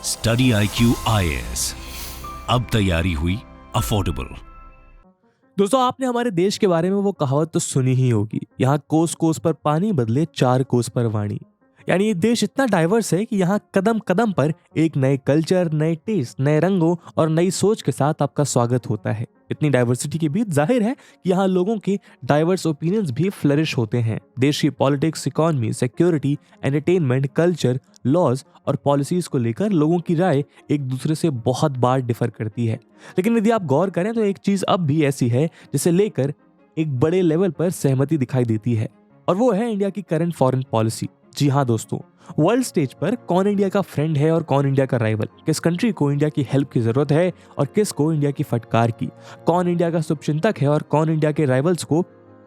Study IQ IAS, अब तैयारी हुई अफोर्डेबल। दोस्तों, आपने हमारे देश के बारे में वो कहावत तो सुनी ही होगी, यहाँ कोस कोस पर पानी बदले 4 कोस पर वाणी। यानी ये देश इतना डाइवर्स है कि यहाँ कदम कदम पर एक नए कल्चर, नए टेस्ट, नए रंगों और नई सोच के साथ आपका स्वागत होता है। इतनी डाइवर्सिटी के बीच जाहिर है कि यहाँ लोगों के डाइवर्स ओपिनियंस भी फ्लरिश होते हैं। देश की politics, economy, security, entertainment, culture, laws और पॉलिसीज को लेकर लोगों की राय एक दूसरे से बहुत बार डिफर करती है। लेकिन यदि आप गौर करें तो एक चीज अब भी ऐसी है जिसे लेकर एक बड़े लेवल पर सहमति दिखाई देती है, और वो है इंडिया की करंट फॉरेन पॉलिसी। जी हाँ दोस्तों, वर्ल्ड स्टेज पर कौन इंडिया का फ्रेंड है और कौन इंडिया का राइवल, किस कंट्री को इंडिया की हेल्प की जरूरत है और किस को इंडिया की फटकार की, कौन इंडिया का शुभचिंतक है और कौन इंडिया के राइवल्स को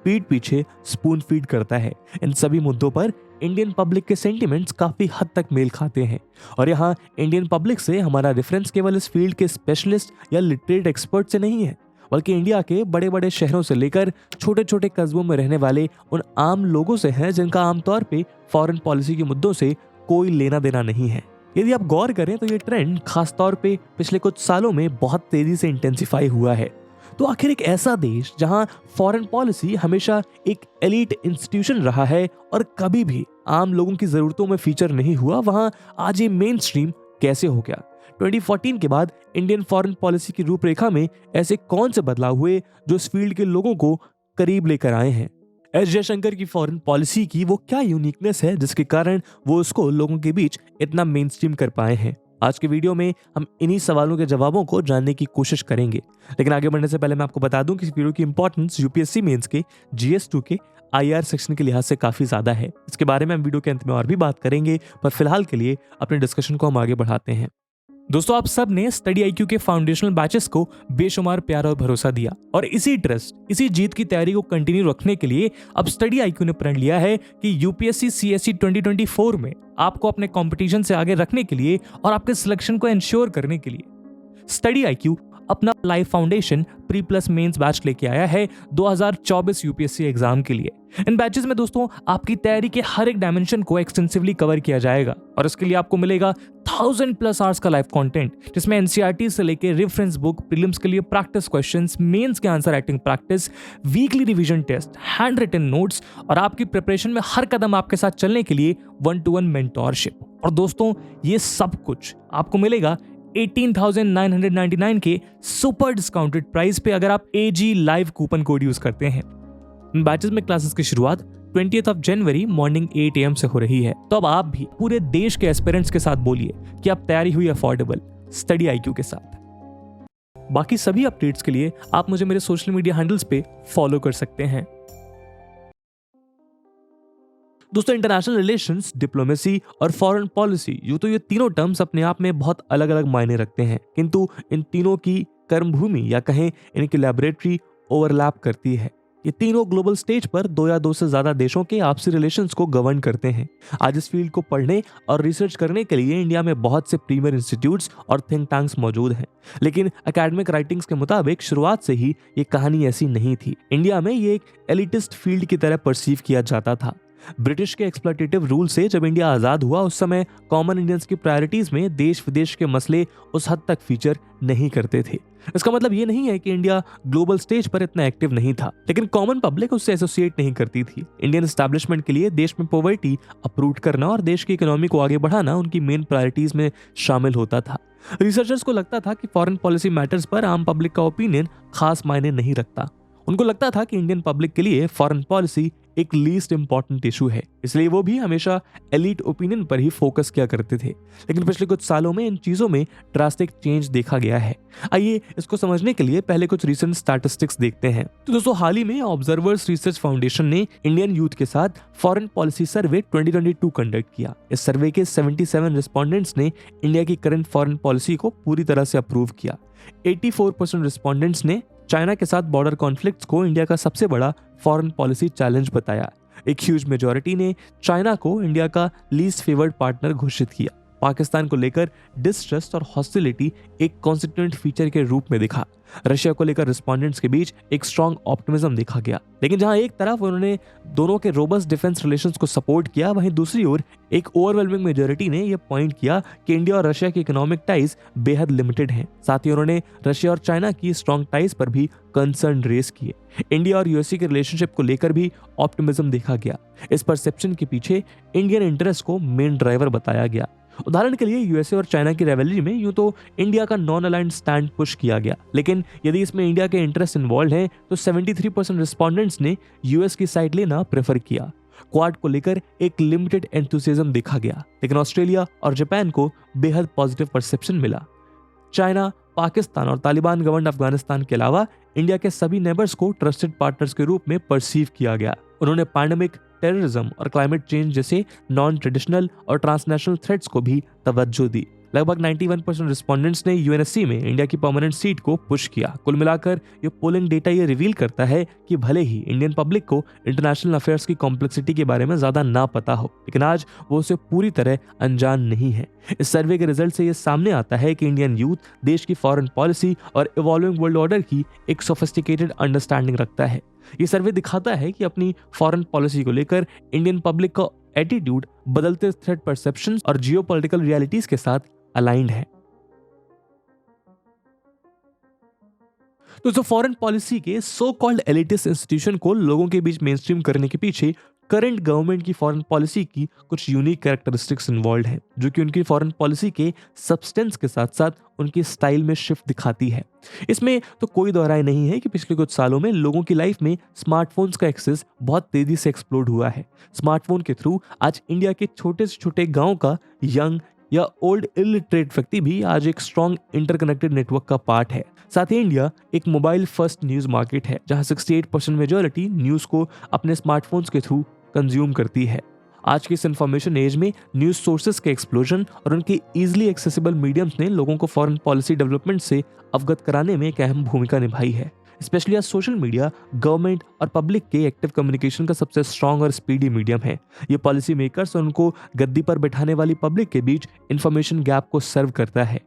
पीठ पीछे स्पून फीड करता है। इन सभी मुद्दों पर इंडियन पब्लिक के सेंटिमेंट्स काफी हद तक मेल खाते हैं, और यहाँ इंडियन पब्लिक से हमारा रेफरेंस केवल इस फील्ड के स्पेशलिस्ट या लिटरेट एक्सपर्ट से नहीं है, बल्कि इंडिया के बड़े बड़े शहरों से लेकर छोटे छोटे कस्बों में रहने वाले उन आम लोगों से है जिनका आमतौर पे फॉरेन पॉलिसी के मुद्दों से कोई लेना देना नहीं है। यदि आप गौर करें तो ये ट्रेंड खासतौर पे पिछले कुछ सालों में बहुत तेजी से इंटेंसिफाई हुआ है। तो आखिर एक ऐसा देश जहां फॉरेन पॉलिसी हमेशा एक एलीट इंस्टीट्यूशन रहा है और कभी भी आम लोगों की जरूरतों में फीचर नहीं हुआ, वहां आज ये मेन स्ट्रीम कैसे हो गया? 2014 के बाद इंडियन फॉरेन पॉलिसी की रूपरेखा में ऐसे कौन से बदलाव हुए जो इस फील्ड के लोगों को करीब लेकर आए हैं? एस जयशंकर की फॉरेन पॉलिसी की वो क्या यूनिकनेस है जिसके कारण वो उसको लोगों के बीच इतना मेन स्ट्रीम कर पाए हैं? आज के वीडियो में हम इन्हीं सवालों के जवाबों को जानने की कोशिश करेंगे। लेकिन आगे बढ़ने से पहले मैं आपको बता दूं कि इस वीडियो की इंपॉर्टेंस यूपीएससी मेंस के GS2 के IR सेक्शन के लिहाज से काफी ज्यादा है। इसके बारे में हम वीडियो के अंत में और भी बात करेंगे, पर फिलहाल के लिए अपने डिस्कशन को हम आगे बढ़ाते हैं। दोस्तों, आप सब ने स्टडी IQ के फाउंडेशनल बैचेस को बेशुमार प्यार और भरोसा दिया, और इसी ट्रस्ट, इसी जीत की तैयारी को कंटिन्यू रखने के लिए अब स्टडी IQ ने प्रण लिया है कि यूपीएससी CSE 2024 में आपको अपने कंपटीशन से आगे रखने के लिए और आपके सिलेक्शन को इंश्योर करने के लिए स्टडी IQ अपना live foundation pre plus mains batch लेके आया है 2024 यूपीएससी एग्जाम के लिए। इन बैचेस में दोस्तों आपकी तैयारी के हर एक डायमेंशन को एक्सटेंसिवली कवर किया जाएगा, और इसके लिए आपको मिलेगा 1000+ आवर्स का लाइव कंटेंट, जिसमें NCERT से लेकर रेफरेंस बुक, प्रीलिम्स के लिए प्रैक्टिस क्वेश्चंस, मेंस के answer writing practice, weekly revision test, handwritten notes और आपकी प्रिपरेशन में हर कदम आपके साथ चलने के लिए 1-to-1 मेंटोरशिप। और दोस्तों, ये सब कुछ आपको मिलेगा 18,999 के सुपर डिस्काउंटेड प्राइस पे अगर आप AG live coupon code use करते हैं। बैचेस में क्लासेस की शुरुआत 20th जनवरी मॉर्निंग 8 AM से हो रही है। तो अब आप भी पूरे देश के एस्पिरेंट्स के साथ बोलिए कि आप तैयारी हुई अफोर्डेबल स्टडी IQ के साथ। बाकी सभी अपडेट्स के लिए आप मुझे मेरे सोशल मीडिया हैंडल्स पे फॉलो कर सकते हैं। दोस्तों, इंटरनेशनल रिलेशंस, डिप्लोमेसी और फॉरेन पॉलिसी, यूं तो ये तीनों टर्म्स अपने आप में बहुत अलग अलग मायने रखते हैं, किंतु इन तीनों की कर्मभूमि या कहें इनकी लैबोरेटरी ओवरलैप करती है। ये तीनों ग्लोबल स्टेज पर 2 या 2 से ज्यादा देशों के आपसी रिलेशंस को गवर्न करते हैं। आज इस फील्ड को पढ़ने और रिसर्च करने के लिए इंडिया में बहुत से प्रीमियर इंस्टीट्यूट्स और थिंक टैंक्स मौजूद हैं, लेकिन एकेडमिक राइटिंग्स के मुताबिक शुरुआत से ही ये कहानी ऐसी नहीं थी। इंडिया में ये एक एलिटिस्ट फील्ड की तरह परसीव किया जाता था। ब्रिटिश के एक्सप्लॉइटेटिव रूल से जब इंडिया आजाद हुआ, उस समय कॉमन इंडियंस की प्रायोरिटीज में देश विदेश के मसले उस हद तक फीचर नहीं करते थे। इसका मतलब ये नहीं है कि इंडिया ग्लोबल स्टेज पर इतना एक्टिव नहीं था, लेकिन कॉमन पब्लिक उससे एसोसिएट नहीं करती थी। इंडियन एस्टैब्लिशमेंट के लिए देश में पॉवर्टी अपरूट करना और देश की इकोनॉमी को आगे बढ़ाना उनकी मेन प्रायोरिटीज में शामिल होता था। रिसर्चर्स को लगता था कि फॉरेन पॉलिसी मैटर्स पर आम पब्लिक का ओपिनियन खास मायने नहीं रखता। उनको लगता था कि इंडियन पब्लिक के लिए फॉरेन पॉलिसी एक लीस्ट इंपॉर्टेंट इशू है, इसलिए वो भी हमेशा एलीट ओपिनियन पर ही फोकस किया करते थे। लेकिन पिछले कुछ सालों में इन चीजों में ड्रास्टिक चेंज देखा गया है। आइए इसको समझने के लिए पहले कुछ रिसेंट स्टैटिस्टिक्स देखते हैं। तो दोस्तों, हाल ही में ऑब्जर्वर्स रिसर्च फाउंडेशन ने इंडियन यूथ के साथ फॉरेन पॉलिसी सर्वे 2022 कंडक्ट किया। इस सर्वे के 77 रिस्पोंडेंट्स ने इंडिया की करंट फॉरेन पॉलिसी को पूरी तरह से अप्रूव किया। 84% रिस्पोंडेंट्स ने चाइना के साथ बॉर्डर कॉन्फ्लिक्ट्स को इंडिया का सबसे बड़ा फॉरेन पॉलिसी चैलेंज बताया। एक ह्यूज मेजॉरिटी ने चाइना को इंडिया का लीस्ट फेवर्ड पार्टनर घोषित किया। पाकिस्तान को लेकर डिस्ट्रस्ट और हॉस्टिलिटी एक कॉन्स्टिट्यूएंट फीचर के रूप में दिखा। रशिया को लेकर रिस्पोंडेंट्स के बीच एक स्ट्रॉन्ग ऑप्टिमिज्म देखा गया। लेकिन जहां एक तरफ उन्होंने दोनों के रोबस्ट डिफेंस रिलेशंस को सपोर्ट किया, वहीं दूसरी ओर एक ओवरवेलमिंग मेजॉरिटी ने यह पॉइंट किया कि इंडिया और रशिया की इकोनॉमिक टाइज बेहद लिमिटेड हैं। साथ ही उन्होंने रशिया और चाइना की स्ट्रॉन्ग टाइज पर भी कंसर्न रेज किए। इंडिया और यूएसए के रिलेशनशिप को लेकर भी ऑप्टिमिज्म देखा गया। इस परसेप्शन के पीछे इंडियन इंटरेस्ट को मेन ड्राइवर बताया गया। उदाहरण के लिए यूएसए और चाइना की राइवलरी में यूं तो इंडिया का नॉन अलाइंड स्टैंड पुश किया गया, लेकिन यदि इसमें इंडिया के इंटरेस्ट इन्वॉल्व हैं तो 73% रिस्पोंडेंट्स ने यूएस की साइड लेना प्रेफर किया। क्वाड को लेकर एक लिमिटेड एंथुसियाज्म देखा गया, लेकिन ऑस्ट्रेलिया और जापान को बेहद पॉजिटिव परसेप्शन मिला। चाइना, पाकिस्तान और तालिबान गवर्नड अफगानिस्तान के अलावा इंडिया के सभी नेबर्स को ट्रस्टेड पार्टनर्स के रूप में परसीव किया गया। उन्होंने पैंडेमिक, टेररिज्म और क्लाइमेट चेंज जैसे नॉन ट्रेडिशनल और ट्रांसनेशनल थ्रेट्स को भी तवज्जो दी। लगभग 91% रिस्पोंडेंट्स ने यूएनएससी में इंडिया की परमानेंट सीट को पुश किया। कुल मिलाकर ये पोलिंग डेटा ये रिवील करता है कि भले ही इंडियन पब्लिक को इंटरनेशनल अफेयर्स की कॉम्प्लेक्सिटी के बारे में ज्यादा ना पता हो, लेकिन आज वो उसे पूरी तरह अनजान नहीं है। इस सर्वे के रिजल्ट से ये सामने आता है कि इंडियन यूथ देश की फॉरेन पॉलिसी और इवॉल्विंग वर्ल्ड ऑर्डर की एक सोफिस्टिकेटेड अंडरस्टैंडिंग रखता है। ये सर्वे दिखाता है कि अपनी फॉरेन पॉलिसी को लेकर इंडियन पब्लिक का एटीट्यूड बदलते थ्रेट परसेप्शंस और जियोपॉलिटिकल रियलिटीज के साथ अलाइंड है। तो फॉरेन पॉलिसी के सो कॉल्ड एलिटिस्ट इंस्टीट्यूशन को लोगों के बीच मेनस्ट्रीम करने के पीछे करंट गवर्नमेंट की फॉरेन पॉलिसी की कुछ यूनिक कैरेक्टरिस्टिक्स इन्वॉल्व हैं, जो कि उनकी फॉरेन पॉलिसी के सब्सटेंस के साथ साथ उनकी स्टाइल में शिफ्ट दिखाती है। इसमें तो कोई दोहराई नहीं है कि पिछले कुछ सालों में लोगों की लाइफ में स्मार्टफोन्स का एक्सेस बहुत तेजी से एक्सप्लोड हुआ है। स्मार्टफोन के थ्रू आज इंडिया के छोटे से छोटे गांव का यंग या ओल्ड इलिटरेट व्यक्ति भी आज एक स्ट्रॉन्ग इंटरकनेक्टेड नेटवर्क का पार्ट है। साथ ही इंडिया एक मोबाइल फर्स्ट न्यूज मार्केट है, जहां 68% मेजॉरिटी न्यूज को अपने स्मार्टफोन्स के थ्रू कंज्यूम करती है। आज की इस इंफॉर्मेशन एज में न्यूज सोर्सेज के एक्सप्लोजन और उनके इजीली एक्सेसिबल मीडियम्स ने लोगों को फॉरेन पॉलिसी डेवलपमेंट से अवगत कराने में एक अहम भूमिका निभाई है। स्पेशली आज सोशल मीडिया गवर्नमेंट और पब्लिक के एक्टिव कम्युनिकेशन का सबसे स्ट्रॉन्ग और स्पीडी मीडियम है। ये पॉलिसी मेकर्स और उनको गद्दी पर बैठाने वाली पब्लिक के बीच इंफॉर्मेशन गैप को सर्व करता है।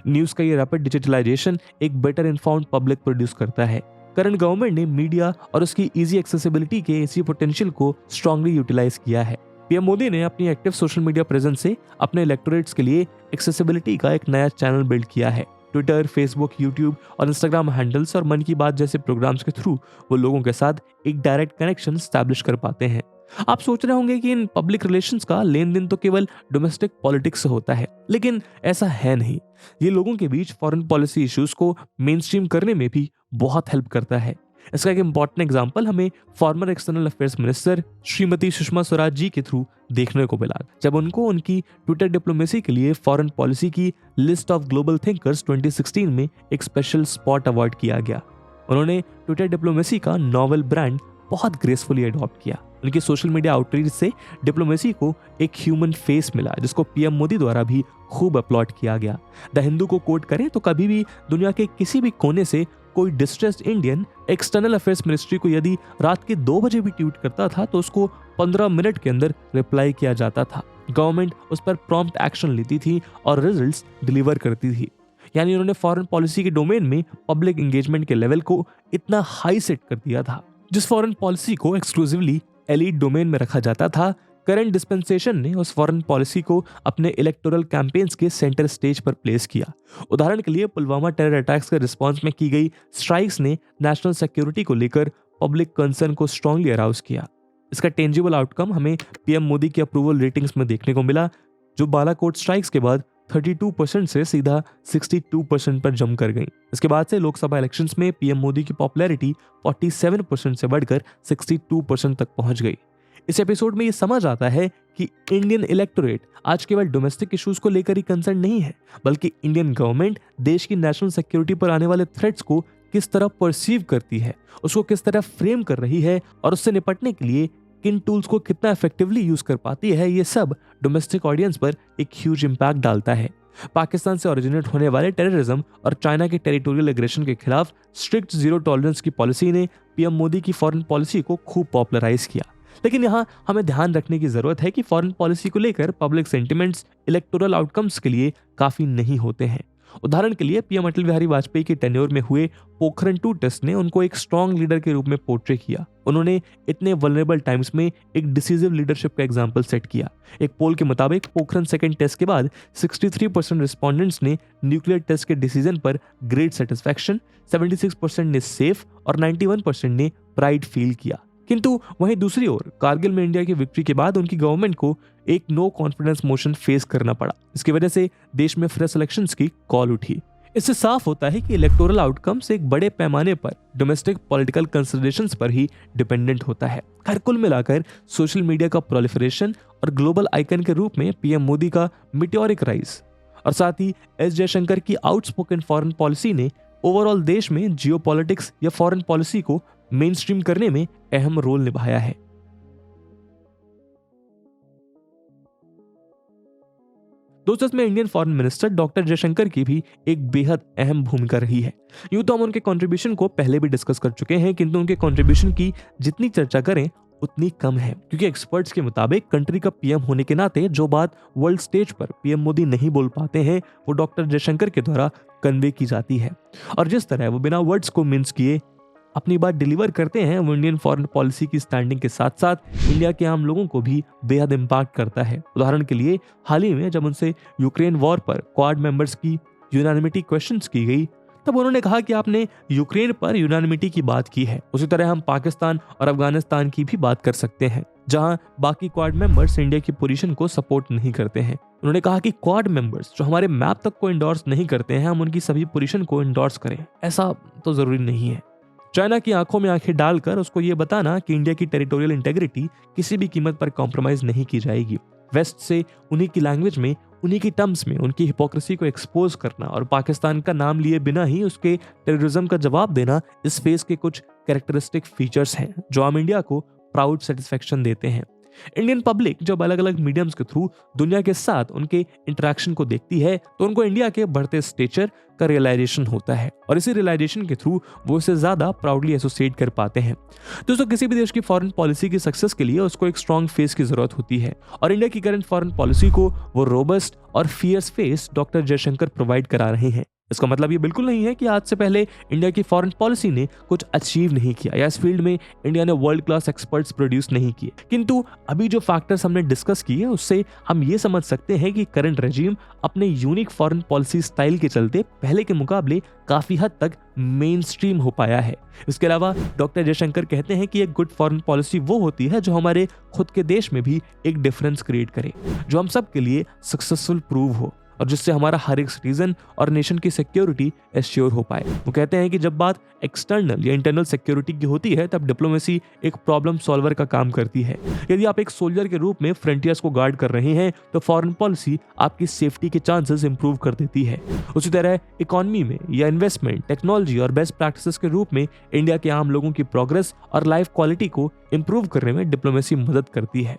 न्यूज का ये रैपिड डिजिटलाइजेशन एक बेटर इन्फॉर्म्ड पब्लिक प्रोड्यूस करता है। करंट गवर्नमेंट ने मीडिया और उसकी इजी एक्सेसिबिलिटी के इसी पोटेंशियल को स्ट्रांगली यूटिलाइज किया है। पीएम मोदी ने अपनी एक्टिव सोशल मीडिया प्रेजेंस से अपने इलेक्टोरेट्स के लिए एक्सेसिबिलिटी का एक नया चैनल बिल्ड किया है। ट्विटर, फेसबुक, यूट्यूब और इंस्टाग्राम हैंडल्स और मन की बात जैसे प्रोग्राम्स के थ्रू वो लोगों के साथ एक डायरेक्ट कनेक्शन स्टैब्लिश कर पाते हैं। आप सोच रहे होंगे कि इन पब्लिक रिलेशंस का लेन देन तो केवल डोमेस्टिक पॉलिटिक्स से होता है, लेकिन ऐसा है नहीं। ये लोगों के बीच फॉरेन पॉलिसी इश्यूज को मेन स्ट्रीम करने में भी बहुत हेल्प करता है। इसका एक इंपॉर्टेंट एग्जांपल हमें former external affairs minister Shrimati Sushma Swaraj ji के थ्रू देखने को मिला, जब उनको उनकी ट्विटर डिप्लोमेसी के लिए फॉरेन पॉलिसी की लिस्ट ऑफ ग्लोबल थिंकर्स 2016 में एक स्पेशल स्पॉट अवार्ड किया गया। उन्होंने ट्विटर डिप्लोमेसी का नॉवल ब्रांड बहुत ग्रेसफुली अडॉप्ट किया। उनके सोशल मीडिया आउटरीच से डिप्लोमेसी को एक ह्यूमन फेस मिला, जिसको पीएम मोदी द्वारा भी खूब अपलॉड किया गया। द हिंदू को कोट करें तो कभी भी दुनिया के किसी भी कोने से कोई distressed Indian external affairs ministry को यदि रात के 2 बजे भी ट्वीट करता था तो उसको 15 मिनट के अंदर रिप्लाई किया जाता था। गवर्नमेंट उस पर प्रॉम्प्ट एक्शन लेती थी और रिजल्ट्स डिलीवर करती थी। यानी उन्होंने फॉरेन पॉलिसी के डोमेन में पब्लिक एंगेजमेंट के लेवल को इतना हाई सेट कर दिया था। जिस फॉरेन पॉलिसी को एक्सक्लूसिवली एलीट डोमेन में रखा जाता था, करंट डिस्पेंसेशन ने उस फॉरेन पॉलिसी को अपने इलेक्टोरल कैंपेन्स के सेंटर स्टेज पर प्लेस किया। उदाहरण के लिए पुलवामा टेरर अटैक्स के रिस्पांस में की गई स्ट्राइक्स ने नेशनल सिक्योरिटी को लेकर पब्लिक कंसर्न को स्ट्रांगली अराउज किया। इसका टेंजिबल आउटकम हमें पीएम मोदी की अप्रूवल रेटिंग्स में देखने को मिला, जो बालाकोट स्ट्राइक्स के बाद 32% से सीधा 62% पर जंप कर गई। इसके बाद से लोकसभा इलेक्शंस में पीएम मोदी की पॉपुलैरिटी 47% से बढ़कर 62% तक पहुंच गई। इस एपिसोड में ये समझ आता है कि इंडियन इलेक्टोरेट आज केवल डोमेस्टिक इश्यूज को लेकर ही कंसर्न नहीं है, बल्कि इंडियन गवर्नमेंट देश की नेशनल सिक्योरिटी पर आने वाले थ्रेट्स को किस तरह परसीव करती है, उसको किस तरह फ्रेम कर रही है और उससे निपटने के लिए किन टूल्स को कितना इफेक्टिवली यूज कर पाती है। ये सब डोमेस्टिक ऑडियंस पर एक ह्यूज इंपैक्ट डालता है। पाकिस्तान से ओरिजिनेट होने वाले टेररिज्म और चाइना के टेरिटोरियल एग्रेशन के खिलाफ स्ट्रिक्ट जीरो टॉलरेंस की पॉलिसी ने पीएम मोदी की फॉरेन पॉलिसी को खूब पॉपुलराइज किया। लेकिन यहाँ हमें ध्यान रखने की जरूरत है कि फॉरेन पॉलिसी को लेकर पब्लिक सेंटिमेंट्स इलेक्टोरल आउटकम्स के लिए काफी नहीं होते हैं। उदाहरण के लिए पीएम अटल बिहारी वाजपेयी के टेन्योर में हुए पोखरण 2 टेस्ट ने उनको एक स्ट्रॉन्ग लीडर के रूप में पोर्ट्रे किया। उन्होंने इतने वल्नरेबल टाइम्स में एक डिसीजिव लीडरशिप का एग्जाम्पल सेट किया। एक पोल के मुताबिक पोखरण सेकंड टेस्ट के बाद 63% रिस्पोंडेंट्स ने न्यूक्लियर टेस्ट के डिसीजन पर ग्रेट सेटिस्फैक्शन, 76% ने सेफ और 91% ने प्राइड फील किया। किंतु वहीं दूसरी ओर कारगिल में इंडिया की विक्ट्री के बाद उनकी गवर्नमेंट को एक नो कॉन्फिडेंस मोशन फेस करना पड़ा। इसकी वजह से देश में फ्रेश इलेक्शंस की कॉल उठी। इससे साफ होता है कि इलेक्टोरल आउटकम्स एक बड़े पैमाने पर डोमेस्टिक पॉलिटिकल कंसिडरेशंस पर ही डिपेंडेंट होता है। खैर कुल मिलाकर सोशल मीडिया का प्रोलिफरेशन और ग्लोबल आइकन के रूप में पीएम मोदी का मिटियोरिक राइज और साथ ही एस जयशंकर की आउटस्पोकन फॉरेन पॉलिसी ने ओवरऑल देश में जियोपॉलिटिक्स या फॉरेन पॉलिसी को मेन स्ट्रीम करने में अहम रोल निभाया है। दोस्तों इसमें Indian foreign minister doctor Jaishankar की भी एक बेहद अहम भूमिका रही है। यूं तो हम उनके कंट्रीब्यूशन को पहले भी डिस्कस कर चुके हैं, किंतु उनके कंट्रीब्यूशन की जितनी चर्चा करें उतनी कम है, क्योंकि एक्सपर्ट्स के मुताबिक कंट्री का पीएम होने के नाते जो बात वर्ल्ड स्टेज पर पीएम मोदी नहीं बोल पाते हैं वो डॉक्टर जयशंकर के द्वारा कन्वे की जाती है। और जिस तरह वो बिना वर्ड्स को मिन्स किए अपनी बात डिलीवर करते हैं वो इंडियन फॉरेन पॉलिसी की स्टैंडिंग के साथ साथ इंडिया के आम लोगों को भी बेहद इम्पैक्ट करता है। उदाहरण के लिए हाल ही में जब उनसे यूक्रेन वॉर पर क्वाड मेंबर्स की यूनानिमिटी क्वेश्चंस की गई तब उन्होंने कहा कि आपने यूक्रेन पर यूनानिमिटी की बात की है, उसी तरह हम पाकिस्तान और अफगानिस्तान की भी बात कर सकते हैं जहां बाकी क्वाड मेंबर्स इंडिया की पोजीशन को सपोर्ट नहीं करते हैं। उन्होंने कहा कि क्वाड मेंबर्स जो हमारे मैप तक को इंडोर्स नहीं करते हैं हम उनकी सभी पोजीशन को इंडोर्स करें, ऐसा तो जरूरी नहीं है। चाइना की आंखों में आंखें डालकर उसको ये बताना कि इंडिया की टेरिटोरियल इंटेग्रिटी किसी भी कीमत पर कॉम्प्रोमाइज नहीं की जाएगी, वेस्ट से उन्हीं की लैंग्वेज में उन्हीं की टर्म्स में उनकी हिपोक्रेसी को एक्सपोज करना और पाकिस्तान का नाम लिए बिना ही उसके टेररिज्म का जवाब देना इस फेस के कुछ कैरेक्टरिस्टिक फीचर्स हैं जो आम इंडिया को प्राउड सेटिस्फेक्शन देते हैं। इंडियन पब्लिक जब अलग अलग मीडियम्स के थ्रू दुनिया के साथ उनके इंटरेक्शन को देखती है तो उनको इंडिया के बढ़ते स्टेचर का रियलाइजेशन होता है और इसी रियलाइजेशन के थ्रू वो इसे ज्यादा प्राउडली एसोसिएट कर पाते हैं। दोस्तों किसी भी देश की फॉरेन पॉलिसी की सक्सेस के लिए उसको एक स्ट्रॉन्ग फेस की जरूरत होती है और इंडिया की करंट फॉरेन पॉलिसी को वो रोबस्ट और fierce face doctor Jaishankar provide करा रहे हैं। इसका मतलब ये बिल्कुल नहीं है कि आज से पहले इंडिया की फॉरेन पॉलिसी ने कुछ अचीव नहीं किया या इस फील्ड में इंडिया ने वर्ल्ड क्लास एक्सपर्ट्स प्रोड्यूस नहीं किए, किंतु अभी जो फैक्टर्स हमने डिस्कस किए उससे हम ये समझ सकते हैं कि करंट रेजिम अपने यूनिक फॉरेन पॉलिसी स्टाइल के चलते पहले के मुकाबले काफी हद तक मेन स्ट्रीम हो पाया है। इसके अलावा डॉक्टर जयशंकर कहते हैं कि एक गुड फॉरेन पॉलिसी वो होती है जो हमारे खुद के देश में भी एक डिफरेंस क्रिएट करे, जो हम सब के लिए सक्सेसफुल प्रूव हो और जिससे हमारा हर एक सिटीजन और नेशन की सिक्योरिटी एश्योर हो पाए। वो कहते हैं कि जब बात एक्सटर्नल या इंटरनल सिक्योरिटी की होती है तब डिप्लोमेसी एक प्रॉब्लम सॉल्वर का काम करती है। यदि आप एक सोल्जर के रूप में फ्रंटियर्स को गार्ड कर रहे हैं तो फॉरेन पॉलिसी आपकी सेफ्टी के चांसेस इंप्रूव कर देती है। उसी तरह इकोनॉमी में या इन्वेस्टमेंट, टेक्नोलॉजी और बेस्ट प्रैक्टिसेस के रूप में इंडिया के आम लोगों की प्रोग्रेस और लाइफ क्वालिटी को इंप्रूव करने में डिप्लोमेसी मदद करती है।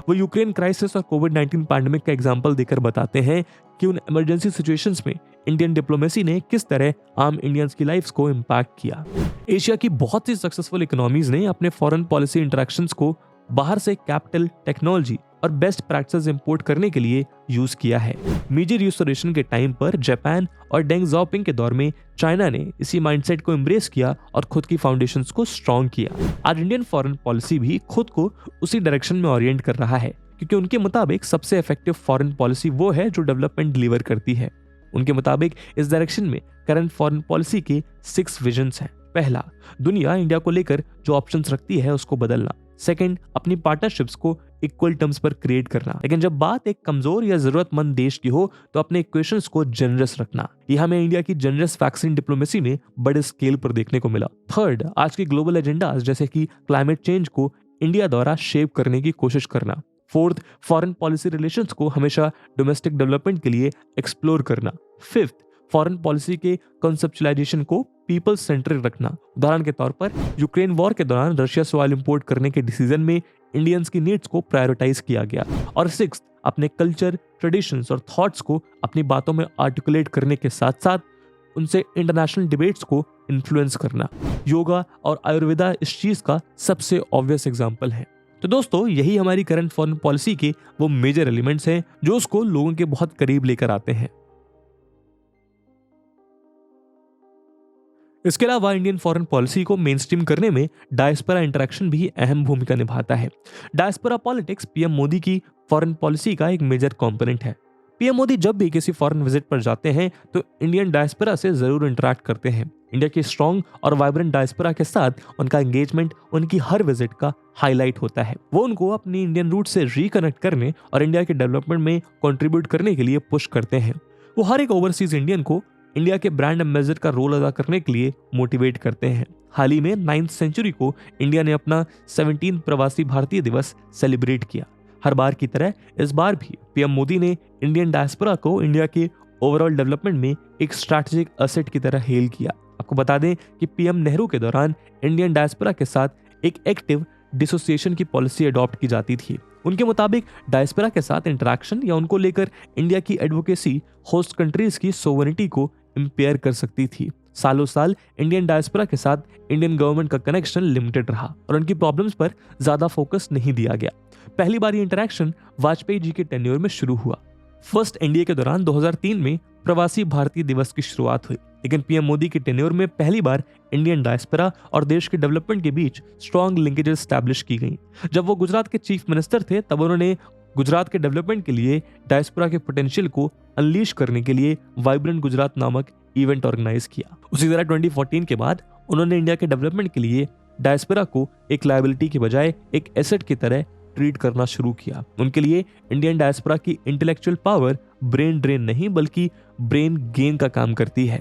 वो यूक्रेन क्राइसिस और कोविड-19 पैंडेमिक का एग्जाम्पल देकर बताते हैं कि उन इमरजेंसी सिचुएशंस में इंडियन डिप्लोमेसी ने किस तरह आम इंडियंस की लाइफ्स को इम्पैक्ट किया। एशिया की बहुत सी सक्सेसफुल इकोनॉमीज ने अपने फॉरेन पॉलिसी इंटरेक्शंस को बाहर से कैपिटल, टेक्नोलॉजी और बेस्ट प्रैक्टिसेस इंपोर्ट करने के लिए यूज किया है। मीजी रिस्टोरेशन के टाइम पर जापान और डेंग ज़ाओपिंग के दौर में चाइना ने इसी माइंडसेट को एम्ब्रेस किया और खुद की फाउंडेशंस को स्ट्रॉन्ग किया। आज इंडियन फॉरेन पॉलिसी भी खुद को उसी डायरेक्शन में ओरिएंट कर रहा है, क्योंकि उनके मुताबिक सबसे इफेक्टिव फॉरेन पॉलिसी वो है जो डेवलपमेंट डिलीवर करती है। उनके मुताबिक इस डायरेक्शन में करंट फॉरेन पॉलिसी के 6 विजन्स हैं। पहला, दुनिया इंडिया को लेकर जो ऑप्शंस रखती है उसको बदलना। सेकंड, अपनी पार्टनरशिप्स को इक्वल टर्म्स पर क्रिएट करना। लेकिन जब बात एक कमजोर या जरूरतमंद देश की हो तो अपने इक्वेशंस को जनरस रखना। ये हमें इंडिया की जनरस वैक्सीन डिप्लोमेसी में बड़े स्केल पर देखने को मिला। थर्ड, आज की ग्लोबल एजेंडाज जैसे कि क्लाइमेट चेंज को इंडिया द्वारा शेप करने की कोशिश करना। फोर्थ, फॉरेन पॉलिसी रिलेशंस को हमेशा डोमेस्टिक डेवलपमेंट के लिए एक्सप्लोर करना। फिफ्थ, फॉरेन पॉलिसी के कॉन्सेप्चुअलाइजेशन को पीपल सेंट्रिक रखना। उदाहरण के तौर पर यूक्रेन वॉर के दौरान रशिया से ऑयल इंपोर्ट करने के डिसीजन में इंडियंस की नीड्स को प्रायोरिटाइज किया गया। और सिक्स्थ, अपने कल्चर, ट्रेडिशंस और थॉट्स को अपनी बातों में आर्टिकुलेट करने के साथ साथ उनसे इंटरनेशनल डिबेट्स को इन्फ्लुएंस करना। योगा और आयुर्वेदा इस चीज का सबसे ऑब्वियस एग्जाम्पल है। तो दोस्तों यही हमारी करंट फॉरेन पॉलिसी के वो मेजर एलिमेंट्स हैं जो उसको लोगों के बहुत करीब लेकर आते हैं। इसके अलावा इंडियन फॉरेन पॉलिसी को मेनस्ट्रीम करने में डायस्पोरा इंटरेक्शन भी अहम भूमिका निभाता है। डायस्पोरा पॉलिटिक्स पीएम मोदी की फॉरेन पॉलिसी का एक मेजर कंपोनेंट है। पीएम मोदी जब भी किसी फॉरेन विजिट पर जाते हैं तो इंडियन डायस्पोरा से जरूर इंटरेक्ट करते हैं। इंडिया की स्ट्रॉन्ग और वाइब्रेंट डायस्पोरा के साथ उनका एंगेजमेंट उनकी हर विजिट का हाईलाइट होता है। वो उनको अपनी इंडियन रूट से रिकनेक्ट करने और इंडिया के डेवलपमेंट में कंट्रीब्यूट करने के लिए पुश करते हैं। वो हर एक ओवरसीज इंडियन को इंडिया के ब्रांड एम्बेसडर का रोल अदा करने के लिए मोटिवेट करते हैं। हाल ही में 9th सेंचुरी को इंडिया ने अपना 17 प्रवासी भारतीय दिवस सेलिब्रेट किया। हर बार की तरह इस बार भी पीएम मोदी ने इंडियन डायस्पोरा को इंडिया के ओवरऑल डेवलपमेंट में एक स्ट्रैटेजिक एसेट की तरह हेल किया। आपको बता दें कि पीएम नेहरू के दौरान इंडियन डायस्पोरा के साथ एक एक्टिव डिसोसिएशन की पॉलिसी अडॉप्ट की जाती थी। उनके मुताबिक डायस्पोरा के साथ इंटरेक्शन या उनको लेकर इंडिया की एडवोकेसी होस्ट कंट्रीज की सोवरेनिटी को इंपेयर कर सकती थी। सालों साल इंडियन डायस्पोरा के साथ इंडियन गवर्नमेंट का कनेक्शन लिमिटेड रहा और उनकी प्रॉब्लम्स पर ज्यादा फोकस नहीं दिया गया। पहली बार ये इंटरेक्शन वाजपेयी जी के टेन्योर में शुरू हुआ। फर्स्ट एनडीए के दौरान 2003 में प्रवासी भारतीय दिवस की शुरुआत हुई, लेकिन पीएम मोदी के टेन्योर में पहली बार इंडियन डायस्पोरा और देश के डेवलपमेंट के बीच स्ट्रॉन्ग लिंकेजेस स्टैब्लिश की गई। जब वो गुजरात के चीफ मिनिस्टर थे तब उन्होंने गुजरात के डेवलपमेंट के लिए डायस्पोरा के पोटेंशियल को अनलीश करने के लिए वाइब्रेंट गुजरात नामक इवेंट ऑर्गेनाइज किया। उसी तरह 2014 के बाद उन्होंने इंडिया के डेवलपमेंट के लिए डायस्पोरा को एक लायबिलिटी के बजाय एक एसेट की तरह ट्रीट करना शुरू किया। उनके लिए इंडियन डायस्पोरा की इंटेलेक्चुअल पावर ब्रेन ड्रेन नहीं बल्कि ब्रेन गेन का काम करती है।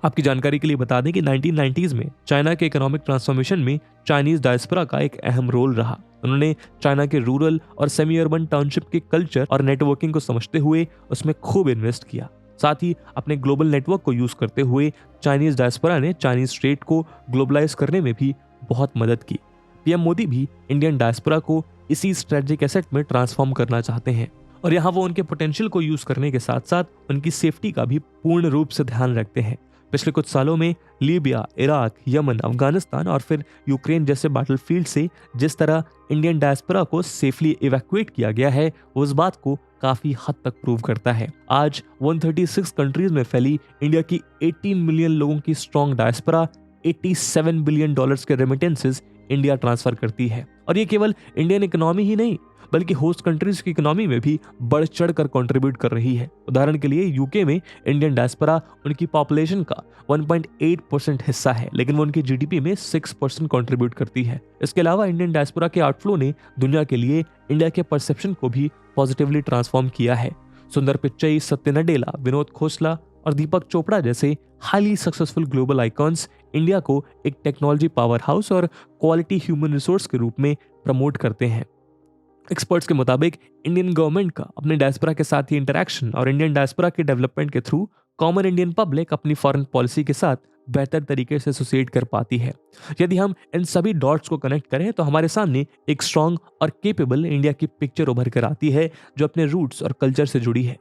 आपकी जानकारी के लिए बता दें कि 1990s में चाइना के इकोनॉमिक ट्रांसफॉर्मेशन में चाइनीज डायस्पोरा का एक अहम रोल रहा। उन्होंने चाइना के रूरल और सेमी अर्बन टाउनशिप के कल्चर और नेटवर्किंग को समझते हुए उसमें खूब इन्वेस्ट किया। साथ ही अपने ग्लोबल नेटवर्क को यूज करते हुए चाइनीज डायस्पोरा ने चाइनीज स्टेट को ग्लोबलाइज करने में भी बहुत मदद की। पीएम मोदी भी इंडियन डायस्पोरा को इसी स्ट्रेटेजिक एसेट में ट्रांसफॉर्म करना चाहते हैं और यहाँ वो उनके पोटेंशियल को यूज करने के साथ साथ उनकी सेफ्टी का भी पूर्ण रूप से ध्यान रखते हैं। पिछले कुछ सालों में लीबिया, इराक, यमन, अफगानिस्तान और फिर यूक्रेन जैसे बैटलफील्ड से जिस तरह इंडियन डायस्पोरा को सेफली इवैक्यूएट किया गया है वो इस बात को काफी हद तक प्रूव करता है। आज 136 कंट्रीज में फैली इंडिया की 18 मिलियन लोगों की स्ट्रॉन्ग डायस्पोरा $87 बिलियन के रेमिटेंसेस इंडिया ट्रांसफर करती है और ये केवल इंडियन इकोनॉमी ही नहीं बल्कि होस्ट कंट्रीज की इकोनॉमी में भी बढ़ चढ़ कर कंट्रीब्यूट कर रही है। उदाहरण के लिए यूके में इंडियन डायस्पोरा उनकी पॉपुलेशन का 1.8% हिस्सा है, लेकिन वो उनकी जीडीपी में 6% कंट्रीब्यूट करती है। इसके अलावा इंडियन डायस्पोरा के आउटफ्लो ने दुनिया के लिए इंडिया के परसेप्शन को भी पॉजिटिवली ट्रांसफॉर्म किया है। सुंदर पिच्चई, सत्य नडेला, विनोद खोसला और दीपक चोपड़ा जैसे highly successful global icons India को एक टेक्नोलॉजी पावर हाउस और क्वालिटी ह्यूमन रिसोर्स के रूप में प्रमोट करते हैं। एक्सपर्ट्स के मुताबिक इंडियन गवर्नमेंट का अपने डायस्पोरा के साथ ही इंटरेक्शन और इंडियन डायस्पोरा के डेवलपमेंट के थ्रू कॉमन इंडियन पब्लिक अपनी फॉरेन पॉलिसी के साथ बेहतर तरीके से एसोसिएट कर पाती है। यदि हम इन सभी डॉट्स को कनेक्ट करें तो हमारे सामने एक स्ट्रॉन्ग और केपेबल इंडिया की पिक्चर उभर कर आती है जो अपने रूट्स और कल्चर से जुड़ी है।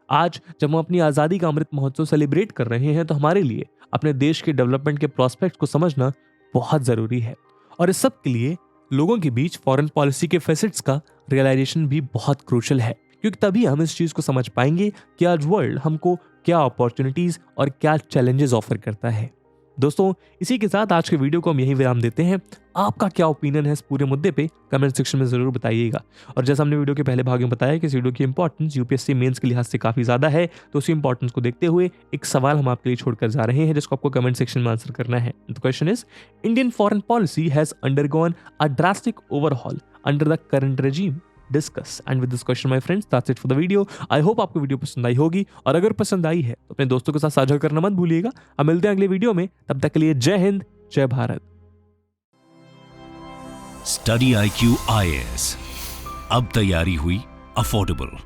आज जब हम अपनी आज़ादी का अमृत महोत्सव सेलिब्रेट कर रहे हैं तो हमारे लिए अपने देश के डेवलपमेंट के प्रोस्पेक्ट्स को समझना बहुत ज़रूरी है और इस सब के लिए लोगों के बीच फॉरेन पॉलिसी के फेसेट्स का रियलाइजेशन भी बहुत क्रूशल है, क्योंकि तभी हम इस चीज़ को समझ पाएंगे कि आज वर्ल्ड हमको क्या अपॉर्चुनिटीज़ और क्या चैलेंजेस ऑफर करता है। दोस्तों, इसी के साथ आज के वीडियो को हम यहीं विराम देते हैं। आपका क्या ओपिनियन है इस पूरे मुद्दे पे कमेंट सेक्शन में जरूर बताइएगा। और जैसा हमने वीडियो के पहले भाग में बताया कि इस वीडियो की इंपॉर्टेंस यूपीएससी मेंस के लिहाज से काफी ज्यादा है, तो उसी इंपॉर्टेंस को देखते हुए एक सवाल हम आपके लिए छोड़कर जा रहे हैं जिसको आपको कमेंट सेक्शन में आंसर करना है। The question is, Indian foreign policy has undergone a drastic overhaul under the current regime. Discuss and with this question my friends that's it for the video. I hope आपको video पसंद आई होगी और अगर पसंद आई है तो अपने दोस्तों के साथ साझा करना मत भूलिएगा। अब मिलते हैं अगले वीडियो में, तब तक के लिए जय हिंद, जय भारत। स्टडी IQ IAS, अब तैयारी हुई अफोर्डेबल।